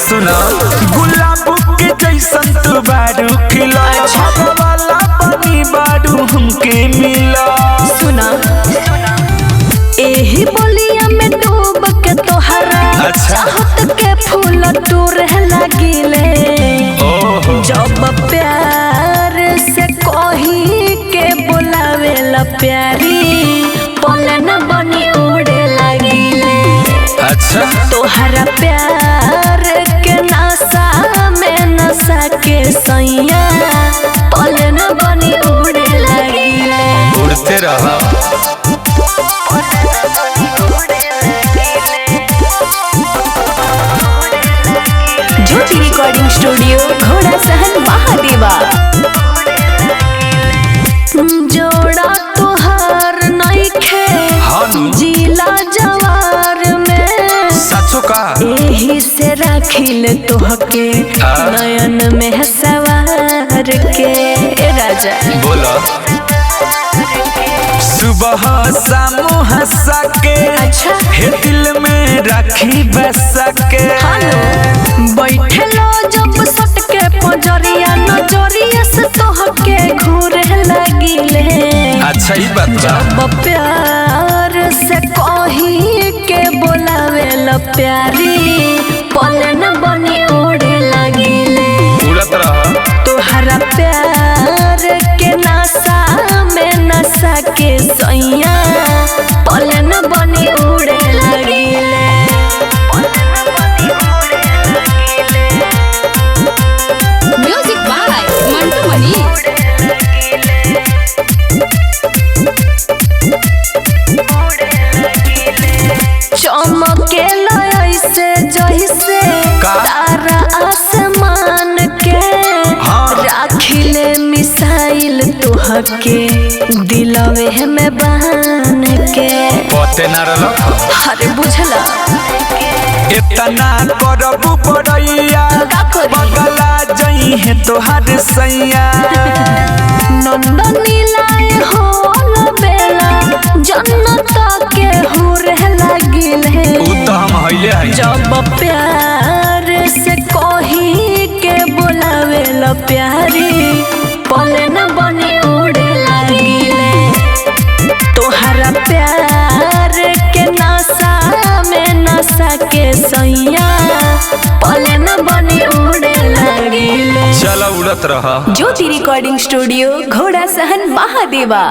सुना गुलाब के जैसन तू बारू खिला वाला पानी बारू हमके मिला। सुना एही बोलिया में डूब के तोहरा चाहत के फूल टूर लागिले। जब प्यार से कही के बुलावेला प्यारी बोले न बनी उड़े लागिले। अच्छा तोहरा प्यार के नशा में नशा के सैया बोले न बनी उड़े लागिले। उड़ते रहा ज्योति रिकॉर्डिंग स्टूडियो घोड़ा सहन महादेवा। जोड़ा तुहार नइखे जिला जवार में सचो का एही से राखिल तोहके नयन में सवार के। ए राजा बोला सुबह शाम हंसा के अच्छा हे दिल में राखी बसा के। बैठे लो जब सट के पजरिया नजरिया से तोहके घूरे लागिले। अच्छा ही बात जब प्यार से कही के बोलावेला प्यारी पले न बनी उड़े लागिले। उड़त रहा तोहरा प्यार के नशा में नशा के सैया पले न बनी उड़े लागिले। म्यूजिक बाय मंटू मनी। चमके ऐसे जैसे तारा आसमान के राखिले मिसाइल तुहके दिलवे में बान के। पते ना रलो अरे बुझला इतना करबू पड़ैया बगला जई है तोहर सैया। नंदनी लाए हो बेला जन्नत के हुरे लागिले। तो हम हइले हई जब प्यार से कही के बुलावेला प्यारी पले न बनी उड़े लागिले। तोहरा प्यार के नशा में नशा के सैया पले न बनी उड़े लागिले। चला उड़त रहा। ज्योति रिकॉर्डिंग स्टूडियो घोड़ा सहन महादेवा।